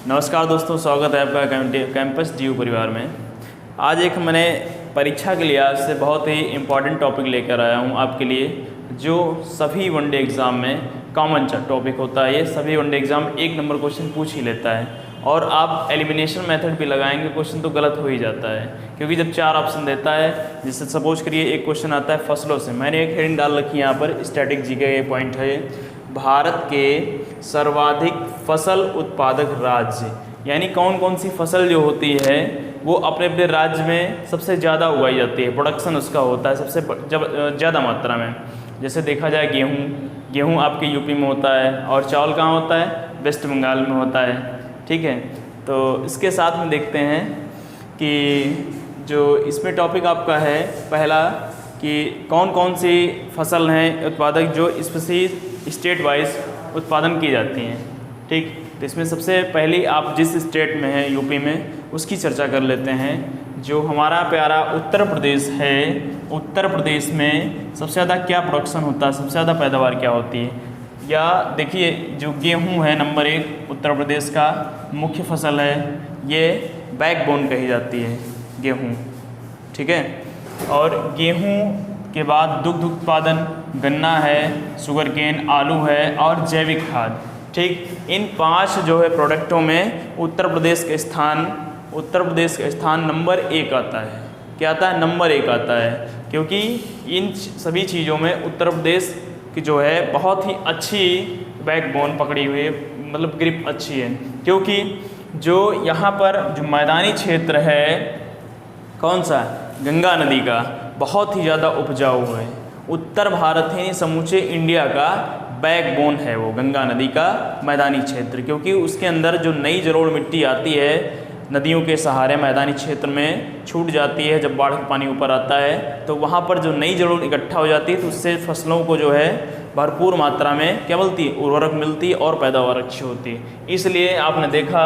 नमस्कार दोस्तों, स्वागत है आपका कैंपस डीयू परिवार में। आज एक मैंने परीक्षा के लिहाज से बहुत ही इम्पॉर्टेंट टॉपिक लेकर आया हूँ आपके लिए, जो सभी वनडे एग्ज़ाम में कॉमन टॉपिक होता है। ये सभी वनडे एग्ज़ाम एक नंबर क्वेश्चन पूछ ही लेता है, और आप एलिमिनेशन मेथड भी लगाएंगे क्वेश्चन तो गलत हो ही जाता है, क्योंकि जब 4 ऑप्शन देता है, जिससे सपोज करिए एक क्वेश्चन आता है फसलों से। मैंने एक हेडिंग डाल रखी है यहाँ पर, स्टैटिक जी का ये पॉइंट है, भारत के सर्वाधिक फसल उत्पादक राज्य, यानी कौन कौन सी फसल जो होती है वो अपने अपने राज्य में सबसे ज़्यादा उगाई जाती है, प्रोडक्शन उसका होता है सबसे ज़्यादा मात्रा में। जैसे देखा जाए गेहूँ आपके यूपी में होता है, और चावल कहाँ होता है, वेस्ट बंगाल में होता है। ठीक है, तो इसके साथ में देखते हैं कि जो इसमें टॉपिक आपका है पहला, कि कौन कौन सी फसल हैं उत्पादक जो स्पेसिफिक स्टेट वाइज उत्पादन की जाती हैं। ठीक, तो इसमें सबसे पहली आप जिस स्टेट में हैं यूपी में, उसकी चर्चा कर लेते हैं। जो हमारा प्यारा उत्तर प्रदेश है, उत्तर प्रदेश में सबसे ज़्यादा क्या प्रोडक्शन होता है, सबसे ज़्यादा पैदावार क्या होती है। या देखिए, जो गेहूं है नंबर 1 उत्तर प्रदेश का मुख्य फसल है, ये बैकबोन कही जाती है गेहूं। ठीक है, और गेहूं के बाद दुग्ध उत्पादन, गन्ना है, शुगर केन, आलू है और जैविक खाद। ठीक, इन 5 जो है प्रोडक्टों में उत्तर प्रदेश का स्थान नंबर 1 आता है। क्या आता है, नंबर 1 आता है, क्योंकि इन सभी चीज़ों में उत्तर प्रदेश की जो है बहुत ही अच्छी बैकबोन पकड़ी हुई है, मतलब ग्रिप अच्छी है। क्योंकि जो यहाँ पर जो मैदानी क्षेत्र है, कौन सा, गंगा नदी का, बहुत ही ज़्यादा उपजाऊ है। उत्तर भारत ही समूचे इंडिया का बैकबोन है वो गंगा नदी का मैदानी क्षेत्र, क्योंकि उसके अंदर जो नई जलोढ़ मिट्टी आती है नदियों के सहारे मैदानी क्षेत्र में छूट जाती है। जब बाढ़ का पानी ऊपर आता है तो वहाँ पर जो नई जलोढ़ इकट्ठा हो जाती है, तो उससे फसलों को जो है भरपूर मात्रा में क्या मिलती है, उर्वरक मिलती है और पैदावार अच्छी होती है। इसलिए आपने देखा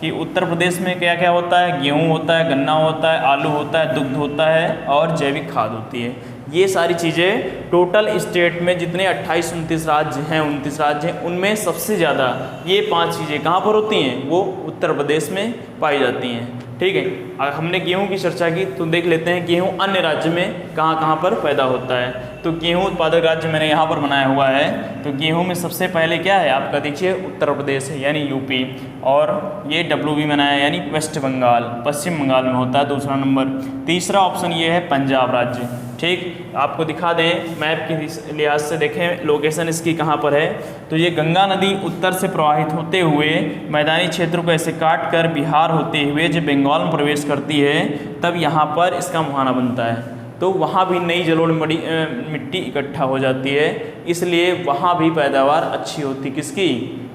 कि उत्तर प्रदेश में क्या क्या होता है, गेहूँ होता है, गन्ना होता है, आलू होता है, दुग्ध होता है और जैविक खाद होती है। ये सारी चीज़ें टोटल स्टेट में जितने 28-29 राज्य हैं, 29 राज्य हैं, उनमें सबसे ज़्यादा ये 5 चीज़ें कहाँ पर होती हैं, वो उत्तर प्रदेश में पाई जाती हैं। ठीक है, अगर हमने गेहूं की चर्चा की तो देख लेते हैं गेहूं अन्य राज्य में कहाँ कहाँ पर पैदा होता है। तो गेहूं उत्पादक राज्य मैंने यहाँ पर बनाया हुआ है। तो गेहूं में सबसे पहले क्या है आपका, देखिए उत्तर प्रदेश है यानी यूपी, और ये WB बनाया यानी वेस्ट बंगाल, पश्चिम बंगाल में होता है दूसरा नंबर। तीसरा ऑप्शन ये है पंजाब राज्य। ठीक, आपको दिखा दें मैप के लिहाज से, देखें लोकेशन इसकी कहाँ पर है। तो ये गंगा नदी उत्तर से प्रवाहित होते हुए मैदानी क्षेत्र को ऐसे काट कर बिहार होते हुए जब बंगाल में प्रवेश करती है, तब यहाँ पर इसका मुहाना बनता है। तो वहाँ भी नई जलोढ़ मिट्टी इकट्ठा हो जाती है, इसलिए वहाँ भी पैदावार अच्छी होती, किसकी,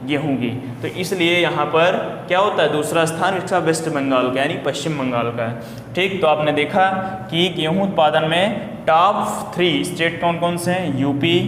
गेहूं की। तो इसलिए यहाँ पर क्या होता है, दूसरा स्थान इसका वेस्ट बंगाल का यानी पश्चिम बंगाल का है। ठीक, तो आपने देखा कि गेहूं उत्पादन में टॉप 3 स्टेट कौन कौन से हैं, यूपी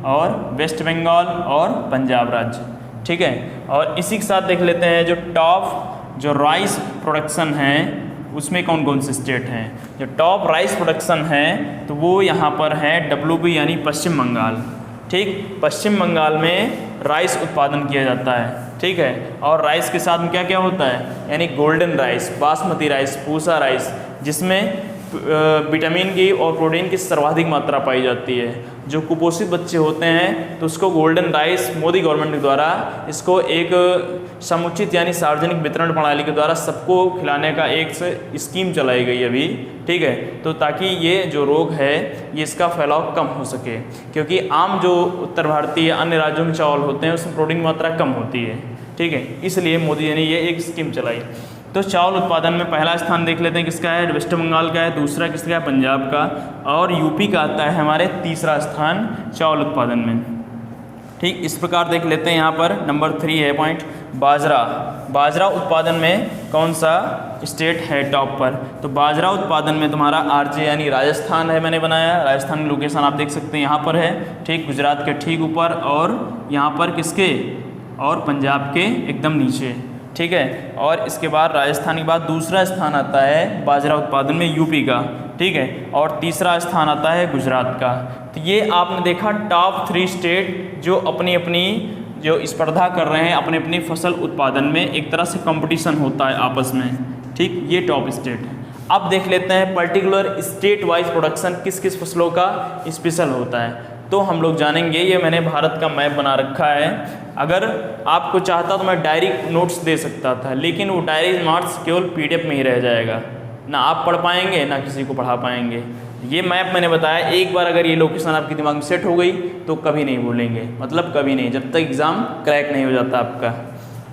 और वेस्ट बंगाल और पंजाब राज्य। ठीक है, और इसी के साथ देख लेते हैं जो टॉप जो राइस प्रोडक्शन है उसमें कौन कौन से स्टेट हैं। जो टॉप राइस प्रोडक्शन है तो वो यहाँ पर है WB यानी पश्चिम बंगाल। ठीक, पश्चिम बंगाल में राइस उत्पादन किया जाता है। ठीक है, और राइस के साथ में क्या क्या होता है, यानी golden rice, basmati rice, Pusa rice, जिसमें विटामिन की और प्रोटीन की सर्वाधिक मात्रा पाई जाती है। जो कुपोषित बच्चे होते हैं तो उसको गोल्डन राइस मोदी गवर्नमेंट के द्वारा इसको एक समुचित यानी सार्वजनिक वितरण प्रणाली के द्वारा सबको खिलाने का एक स्कीम चलाई गई अभी। ठीक है, तो ताकि ये जो रोग है ये इसका फैलाव कम हो सके, क्योंकि आम जो उत्तर भारतीय अन्य राज्यों में चावल होते हैं उसमें प्रोटीन की मात्रा कम होती है। ठीक है, इसलिए मोदी जी ने ये एक स्कीम चलाई। तो चावल उत्पादन में पहला स्थान देख लेते हैं किसका है, वेस्ट बंगाल का है, दूसरा किसका है, पंजाब का, और यूपी का आता है हमारे तीसरा स्थान चावल उत्पादन में। ठीक, इस प्रकार देख लेते हैं। यहाँ पर नंबर 3 है पॉइंट, बाजरा उत्पादन में कौन सा स्टेट है टॉप पर। तो बाजरा उत्पादन में तुम्हारा RJ यानी राजस्थान है, मैंने बनाया। राजस्थान की लोकेशन आप देख सकते हैं यहाँ पर है। ठीक, गुजरात के ठीक ऊपर, और यहाँ पर किसके, और पंजाब के एकदम नीचे। ठीक है, और इसके बाद राजस्थान के बाद दूसरा स्थान आता है बाजरा उत्पादन में यूपी का। ठीक है, और तीसरा स्थान आता है गुजरात का। तो ये आपने देखा टॉप 3 स्टेट जो अपनी अपनी जो स्पर्धा कर रहे हैं अपने अपनी फसल उत्पादन में, एक तरह से कंपटीशन होता है आपस में, ठीक। ये टॉप स्टेट है। अब देख लेते हैं पर्टिकुलर स्टेट वाइज प्रोडक्शन किस किस फसलों का स्पेशल होता है। तो हम लोग जानेंगे, ये मैंने भारत का मैप बना रखा है। अगर आपको चाहता तो मैं डायरी नोट्स दे सकता था, लेकिन वो डायरी नोट्स केवल PDF में ही रह जाएगा, ना आप पढ़ पाएंगे ना किसी को पढ़ा पाएंगे। ये मैप मैंने बताया, एक बार अगर ये लोकेशन आपके दिमाग में सेट हो गई तो कभी नहीं भूलेंगे, मतलब कभी नहीं, जब तक एग्ज़ाम क्रैक नहीं हो जाता आपका,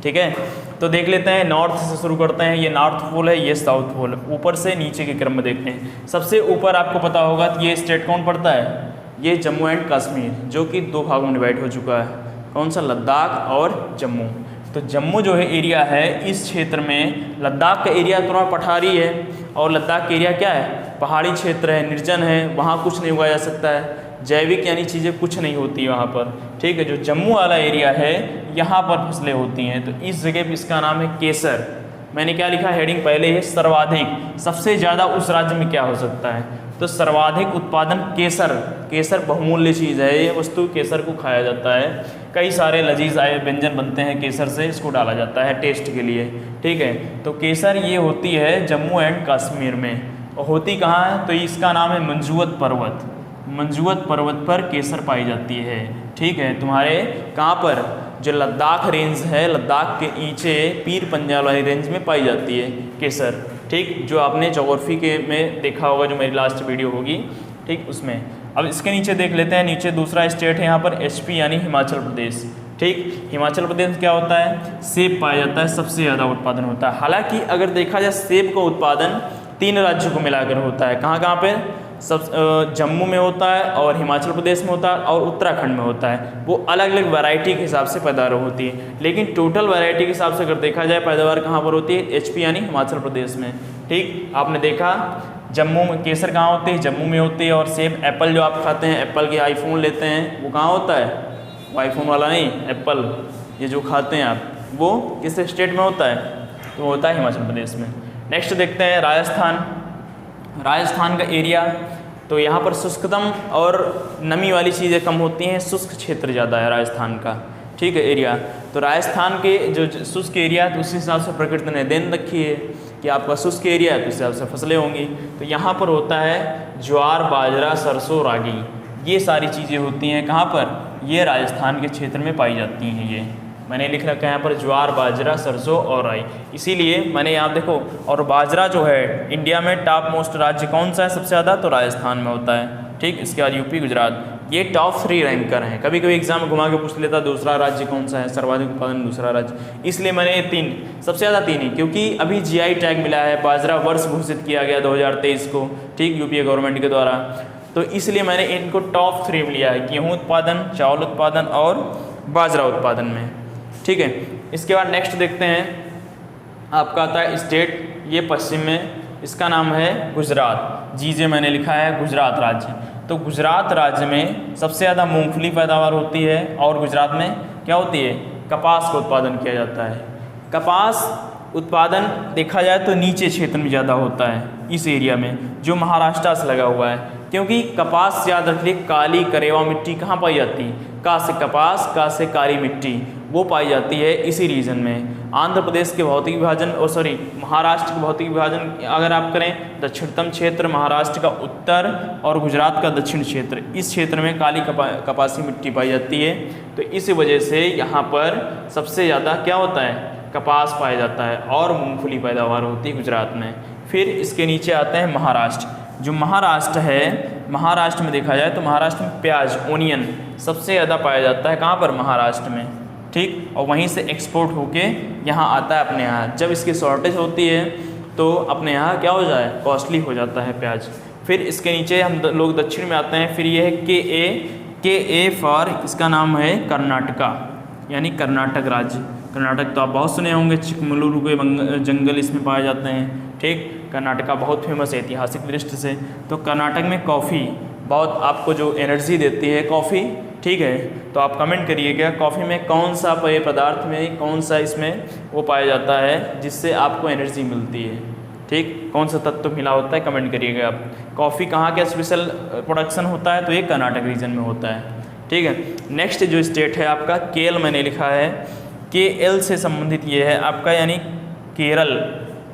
ठीक है। तो देख लेते हैं, नॉर्थ से शुरू करते हैं। ये नॉर्थ पोल है, ये साउथ पोल, ऊपर से नीचे के क्रम में देखते हैं। सबसे ऊपर आपको पता होगा कि ये स्टेट कौन पड़ता है, ये जम्मू एंड कश्मीर, जो कि 2 भागों में डिवाइड हो चुका है। कौन सा, लद्दाख और जम्मू। तो जम्मू जो है एरिया है, इस क्षेत्र में लद्दाख का एरिया थोड़ा पठारी है, और लद्दाख का एरिया क्या है, पहाड़ी क्षेत्र है, निर्जन है, वहाँ कुछ नहीं उगाया जा सकता है, जैविक यानी चीज़ें कुछ नहीं होती है वहाँ पर, ठीक है। जो जम्मू वाला एरिया है, यहाँ पर फसलें होती हैं। तो इस जगह पर इसका नाम है केसर। मैंने क्या लिखा, हेडिंग पहले है, सर्वाधिक, सबसे ज़्यादा उस राज्य में क्या हो सकता है, तो सर्वाधिक उत्पादन केसर। केसर बहुमूल्य चीज़ है, ये वस्तु केसर को खाया जाता है, कई सारे लजीज आए व्यंजन बनते हैं केसर से, इसको डाला जाता है टेस्ट के लिए, ठीक है। तो केसर ये होती है जम्मू एंड कश्मीर में, और होती कहाँ है, तो इसका नाम है मंजूवत पर्वत। मंजूवत पर्वत पर केसर पाई जाती है, ठीक है। तुम्हारे कहाँ पर, जो लद्दाख रेंज है, लद्दाख के नीचे पीर पंजाल वाली रेंज में पाई जाती है केसर, ठीक। जो आपने ज्योग्राफी के में देखा होगा, जो मेरी लास्ट वीडियो होगी, ठीक, उसमें। अब इसके नीचे देख लेते हैं, नीचे दूसरा स्टेट है यहाँ पर HP यानी हिमाचल प्रदेश, ठीक। हिमाचल प्रदेश में क्या होता है, सेब पाया जाता है, सबसे ज़्यादा उत्पादन होता है। हालांकि अगर देखा जाए सेब का उत्पादन 3 राज्यों को मिलाकर होता है। कहाँ कहाँ पे, सब जम्मू में होता है, और हिमाचल प्रदेश में होता है, और उत्तराखंड में होता है। वो अलग अलग वैरायटी के हिसाब से पैदावार होती है, लेकिन टोटल वैरायटी के हिसाब से अगर देखा जाए पैदावार कहाँ पर होती है, HP यानी हिमाचल प्रदेश में, ठीक। आपने देखा जम्मू में केसर कहाँ होती है, जम्मू में होती है। और सेब, एप्पल जो आप खाते हैं, एप्पल के आईफोन लेते हैं, वो कहाँ होता है, वो आईफोन वाला नहीं, एप्पल ये जो खाते हैं आप, वो किस स्टेट में होता है, तो वो होता है हिमाचल प्रदेश में। नेक्स्ट देखते हैं राजस्थान। राजस्थान का एरिया, तो यहाँ पर शुष्कतम और नमी वाली चीज़ें कम होती हैं, शुष्क क्षेत्र ज़्यादा है राजस्थान का, ठीक है, एरिया। तो राजस्थान के जो शुष्क एरिया है, तो उस हिसाब से प्रकृति ने देन रखी है कि आपका शुष्क एरिया है तो उस हिसाब से फसलें होंगी। तो यहाँ पर होता है ज्वार, बाजरा, सरसों, रागी, ये सारी चीज़ें होती हैं कहाँ पर, ये राजस्थान के क्षेत्र में पाई जाती हैं। ये मैंने लिख रखा है यहाँ पर ज्वार, बाजरा, सरसों और राई, इसीलिए मैंने यहाँ देखो। और बाजरा जो है इंडिया में टॉप मोस्ट राज्य कौन सा है सबसे ज़्यादा, तो राजस्थान में होता है, ठीक। इसके बाद UP, गुजरात, ये टॉप 3 रैंकर हैं। कभी कभी एग्जाम में घुमा के पूछ लेता दूसरा राज्य कौन सा है, सर्वाधिक उत्पादन दूसरा राज्य, इसलिए मैंने ये 3 सबसे ज़्यादा 3 ही, क्योंकि अभी GI टैग मिला है, बाजरा वर्ष घोषित किया गया 2023 को, ठीक, UPA गवर्नमेंट के द्वारा। तो इसलिए मैंने इनको टॉप 3 में लिया है, गेहूँ उत्पादन, चावल उत्पादन और बाजरा उत्पादन में, ठीक है। इसके बाद नेक्स्ट देखते हैं, आपका आता है स्टेट, ये पश्चिम में, इसका नाम है गुजरात। जे मैंने लिखा है गुजरात राज्य। तो गुजरात राज्य में सबसे ज़्यादा मूंगफली पैदावार होती है, और गुजरात में क्या होती है, कपास का उत्पादन किया जाता है। कपास उत्पादन देखा जाए तो नीचे क्षेत्र में ज़्यादा होता है, इस एरिया में जो महाराष्ट्र से लगा हुआ है, क्योंकि कपास से याद रखिए काली करेवा मिट्टी कहाँ पाई जाती है, का से कपास, का से काली मिट्टी, वो पाई जाती है इसी रीजन में। आंध्र प्रदेश के भौतिक विभाजन, और सॉरी महाराष्ट्र के भौतिक विभाजन अगर आप करें, दक्षिणतम क्षेत्र महाराष्ट्र का उत्तर और गुजरात का दक्षिण क्षेत्र, इस क्षेत्र में काली कपासी मिट्टी पाई जाती है। तो इस वजह से यहाँ पर सबसे ज़्यादा क्या होता है, कपास पाया जाता है, और मूंगफली पैदावार होती है गुजरात में। फिर इसके नीचे आते हैं महाराष्ट्र। जो महाराष्ट्र है, महाराष्ट्र में देखा जाए तो महाराष्ट्र में प्याज, ओनियन सबसे ज़्यादा पाया जाता है, कहाँ पर, महाराष्ट्र में, ठीक। और वहीं से एक्सपोर्ट होके यहाँ आता है अपने यहाँ। जब इसकी शॉर्टेज होती है तो अपने यहाँ क्या हो जाए, कॉस्टली हो जाता है प्याज। फिर इसके नीचे हम लोग दक्षिण में आते हैं। फिर ये है के फॉर, इसका नाम है कर्नाटका, यानी कर्नाटक राज्य। कर्नाटक तो आप बहुत सुने होंगे, चिकमगलुरु के जंगल इसमें पाए जाते हैं, ठीक। कर्नाटका बहुत फेमस है ऐतिहासिक दृष्टि से। तो कर्नाटक में कॉफ़ी बहुत आपको जो एनर्जी देती है कॉफ़ी, ठीक है। तो आप कमेंट करिएगा कॉफ़ी में कौन सा पेय पदार्थ में कौन सा इसमें वो पाया जाता है जिससे आपको एनर्जी मिलती है, ठीक, कौन सा तत्व मिला होता है, कमेंट करिएगा आप। कॉफ़ी कहाँ का स्पेशल प्रोडक्शन होता है, तो ये कर्नाटक रीजन में होता है, ठीक है। नेक्स्ट जो स्टेट है आपका केएल मैंने लिखा है, केएल से संबंधित ये है आपका यानी केरल,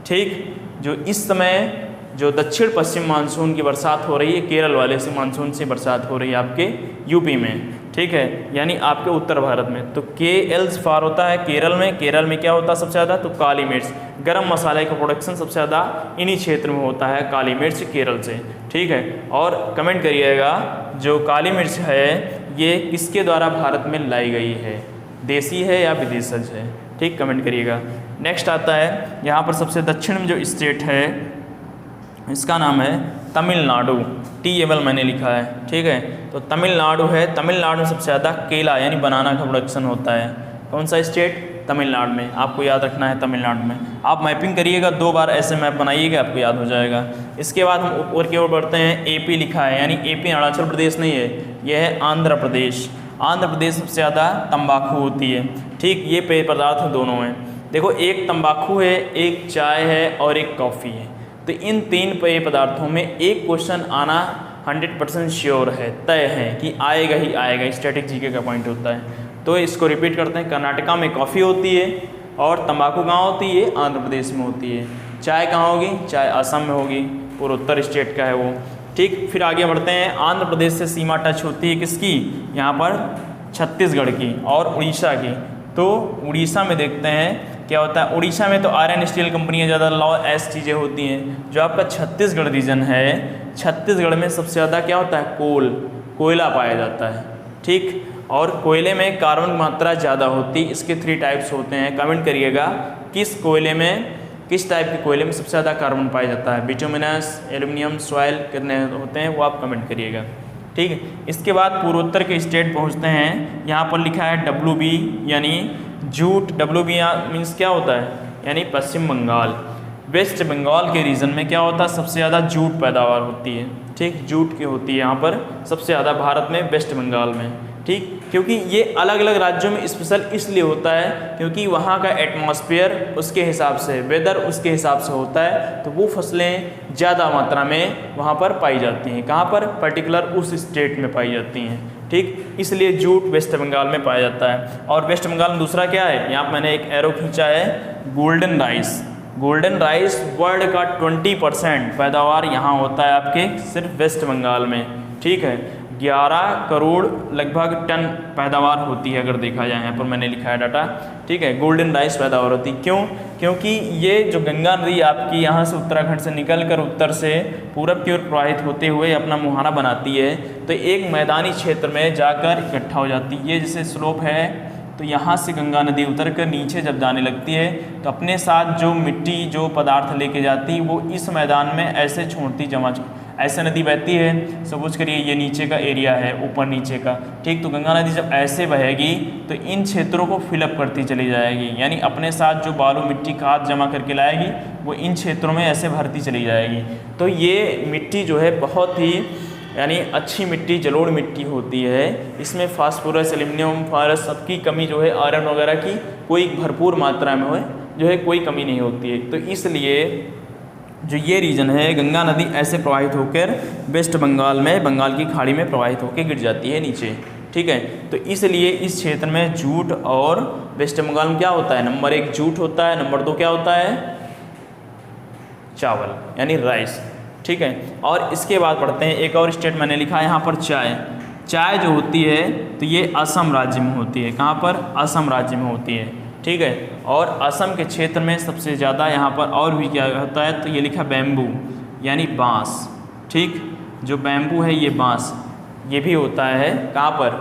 ठीक। जो इस समय जो दक्षिण पश्चिम मानसून की बरसात हो रही है, केरल वाले से मानसून से बरसात हो रही है आपके यूपी में, ठीक है, यानी आपके उत्तर भारत में। तो केएल फॉर होता है केरल में। केरल में क्या होता है सबसे ज़्यादा, तो काली मिर्च, गरम मसाले का प्रोडक्शन सबसे ज़्यादा इन्हीं क्षेत्र में होता है, काली मिर्च केरल से, ठीक है। और कमेंट करिएगा जो काली मिर्च है ये किसके द्वारा भारत में लाई गई है, देसी है या विदेशज है, ठीक, कमेंट करिएगा। नेक्स्ट आता है यहाँ पर सबसे दक्षिण में जो स्टेट है इसका नाम है तमिलनाडु, टीएबल मैंने लिखा है, ठीक है। तो तमिलनाडु है, तमिलनाडु में सबसे ज़्यादा केला यानी बनाना का प्रोडक्शन होता है। कौन सा स्टेट, तमिलनाडु में, आपको याद रखना है तमिलनाडु में। आप मैपिंग करिएगा, 2 बार ऐसे मैप बनाइएगा, आपको याद हो जाएगा। इसके बाद हम ऊपर की ओर बढ़ते हैं, एपी लिखा है, यानी एपी अरुणाचल प्रदेश नहीं है, यह है आंध्र प्रदेश। आंध्र प्रदेश सबसे ज़्यादा तंबाकू होती है, ठीक, ये पेय पदार्थ दोनों हैं। देखो एक तंबाकू है, एक चाय है और एक कॉफ़ी है। तो इन 3 पेय पदार्थों में एक क्वेश्चन आना 100% श्योर है, तय है कि आएगा ही आएगा, स्टैटिक जीके का पॉइंट होता है। तो इसको रिपीट करते हैं, कर्नाटका में कॉफ़ी होती है और तंबाकू कहाँ होती है, आंध्र प्रदेश में होती है। चाय कहाँ होगी, चाय असम में होगी, पूर्वोत्तर स्टेट का है वो, ठीक। फिर आगे बढ़ते हैं, आंध्र प्रदेश से सीमा टच होती है किसकी, यहाँ पर छत्तीसगढ़ की और उड़ीसा की। तो उड़ीसा में देखते हैं क्या होता है, उड़ीसा में तो आयरन स्टील कंपनियाँ ज़्यादा लॉ ऐसी चीज़ें होती हैं। जो आपका छत्तीसगढ़ रीजन है, छत्तीसगढ़ में सबसे ज़्यादा क्या होता है, कोयला पाया जाता है, ठीक। और कोयले में कार्बन की मात्रा ज़्यादा होती है। इसके 3 टाइप्स होते हैं, कमेंट करिएगा किस कोयले में, किस टाइप के कोयले में सबसे ज़्यादा कार्बन पाया जाता है, बिटुमिनस, एल्यूमिनियम, सॉइल कितने होते हैं वो आप कमेंट करिएगा, ठीक है। इसके बाद पूर्वोत्तर के स्टेट पहुँचते हैं, यहाँ पर लिखा है WB यानी जूट, WB मीन्स क्या होता है, यानी पश्चिम बंगाल। वेस्ट बंगाल के रीजन में क्या होता है, सबसे ज़्यादा जूट पैदावार होती है, ठीक, जूट की होती है यहाँ पर सबसे ज़्यादा भारत में, वेस्ट बंगाल में, ठीक। क्योंकि ये अलग अलग राज्यों में स्पेशल इसलिए होता है क्योंकि वहाँ का एटमॉस्फेयर उसके हिसाब से, वेदर उसके हिसाब से होता है, तो वो फसलें ज़्यादा मात्रा में वहाँ पर पाई जाती हैं। कहाँ पर, पर्टिकुलर उस स्टेट में पाई जाती हैं, ठीक। इसलिए जूट वेस्ट बंगाल में पाया जाता है। और वेस्ट बंगाल में दूसरा क्या है, यहाँ मैंने एक एरो खींचा है, golden rice. Golden rice world का 20% पैदावार यहाँ होता है आपके सिर्फ वेस्ट बंगाल में, ठीक है। 11 करोड़ लगभग टन पैदावार होती है अगर देखा जाए, यहाँ पर मैंने लिखा है डाटा, ठीक है। गोल्डन राइस पैदावार होती है, क्यों, क्योंकि ये जो गंगा नदी आपकी यहाँ से उत्तराखंड से निकलकर उत्तर से पूरब की ओर प्रवाहित होते हुए अपना मुहाना बनाती है, तो एक मैदानी क्षेत्र में जाकर इकट्ठा हो जाती है। ये जैसे स्लोप है, तो यहाँ से गंगा नदी उतर कर नीचे जब जाने लगती है तो अपने साथ जो मिट्टी, जो पदार्थ लेके जाती वो इस मैदान में ऐसे छोड़ती, जमा ऐसे नदी बहती है। सपोज करिए ये नीचे का एरिया है, ऊपर नीचे का, ठीक। तो गंगा नदी जब ऐसे बहेगी तो इन क्षेत्रों को फिलअप करती चली जाएगी, यानी अपने साथ जो बालू मिट्टी खाद जमा करके लाएगी वो इन क्षेत्रों में ऐसे भरती चली जाएगी। तो ये मिट्टी जो है बहुत ही यानी अच्छी मिट्टी, जलोढ़ मिट्टी होती है। इसमें फास्फोरस, एल्यूमिनियम, फास्फोरस सबकी कमी जो है, आयरन वगैरह की कोई भरपूर मात्रा में जो है कोई कमी नहीं होती है। तो इसलिए जो ये रीजन है, गंगा नदी ऐसे प्रवाहित होकर वेस्ट बंगाल में, बंगाल की खाड़ी में प्रवाहित होकर गिर जाती है नीचे, ठीक है। तो इसलिए इस क्षेत्र में जूट, और वेस्ट बंगाल में क्या होता है, नंबर 1 जूट होता है, नंबर 2 क्या होता है, चावल यानी राइस, ठीक है। और इसके बाद पढ़ते हैं, एक और स्टेट मैंने लिखा है यहाँ पर चाय। चाय जो होती है तो ये असम राज्य में होती है। कहाँ पर, असम राज्य में होती है, ठीक है। और असम के क्षेत्र में सबसे ज़्यादा यहाँ पर और भी क्या होता है, तो ये लिखा बैम्बू यानी बाँस, ठीक। जो बैम्बू है ये बाँस, ये भी होता है कहाँ पर,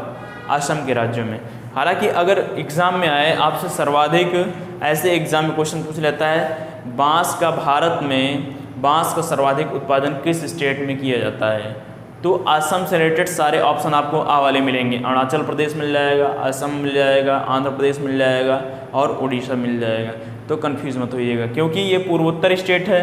असम के राज्यों में। हालांकि अगर एग्ज़ाम में आए आपसे सर्वाधिक ऐसे एग्ज़ाम में क्वेश्चन पूछ लेता है, बाँस का भारत में बाँस का सर्वाधिक उत्पादन किस स्टेट में किया जाता है, तो असम से रिलेटेड सारे ऑप्शन आपको आ वाले मिलेंगे। अरुणाचल प्रदेश मिल जाएगा, असम मिल जाएगा, आंध्र प्रदेश मिल जाएगा और उड़ीसा मिल जाएगा। तो कंफ्यूज मत होइएगा क्योंकि ये पूर्वोत्तर स्टेट है,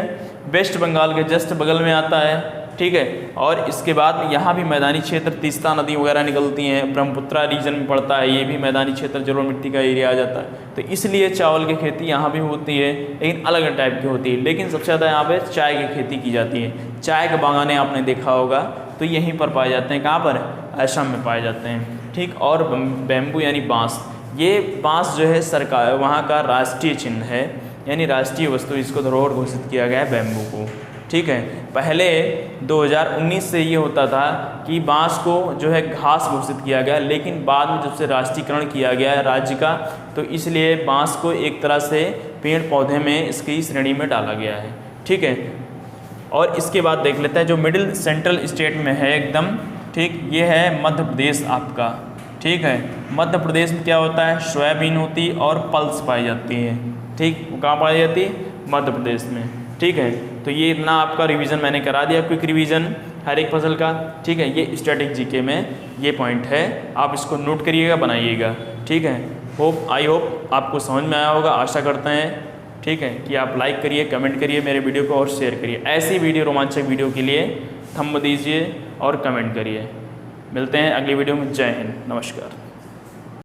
वेस्ट बंगाल के जस्ट बगल में आता है, ठीक है। और इसके बाद यहाँ भी मैदानी क्षेत्र, तीस्ता नदी वगैरह निकलती हैं, ब्रह्मपुत्रा रीजन में पड़ता है, ये भी मैदानी क्षेत्र, जलोढ़ मिट्टी का एरिया आ जाता है। तो इसलिए चावल की खेती यहाँ भी होती है, लेकिन अलग अलग टाइप की होती है। लेकिन सबसे ज़्यादा यहाँ पे चाय की खेती की जाती है। चाय के बागाने आपने देखा होगा, तो यहीं पर पाए जाते हैं, कहाँ पर, असम में पाए जाते हैं। ठीक। और बैम्बू यानी बाँस, ये बाँस जो है सरकार वहाँ का राष्ट्रीय चिन्ह है, यानी राष्ट्रीय वस्तु, इसको धरोहर घोषित किया गया है बैम्बू को, ठीक है। पहले 2019 से ये होता था कि बाँस को जो है घास घोषित किया गया, लेकिन बाद में जब से राष्ट्रीयकरण किया गया है राज्य का, तो इसलिए बाँस को एक तरह से पेड़ पौधे में इसकी श्रेणी में डाला गया है, ठीक है। और इसके बाद देख लेते हैं जो मिडिल सेंट्रल स्टेट में है एकदम, ठीक, ये है मध्य प्रदेश आपका, ठीक है। मध्य प्रदेश में क्या होता है, सोयाबीन होती और पल्स पाई जाती है, ठीक। कहाँ पाई जाती है, मध्य प्रदेश में, ठीक है। तो ये इतना आपका रिवीजन मैंने करा दिया, क्विक रिवीजन हर एक फसल का, ठीक है। ये स्टैटिक जीके में ये पॉइंट है, आप इसको नोट करिएगा, बनाइएगा, ठीक है। आई होप आपको समझ में आया होगा, आशा करते हैं, ठीक है, कि आप लाइक करिए, कमेंट करिए मेरे वीडियो को और शेयर करिए। ऐसी वीडियो, रोमांचक वीडियो के लिए थंब दीजिए और कमेंट करिए। मिलते हैं अगली वीडियो में। जय हिंद, नमस्कार।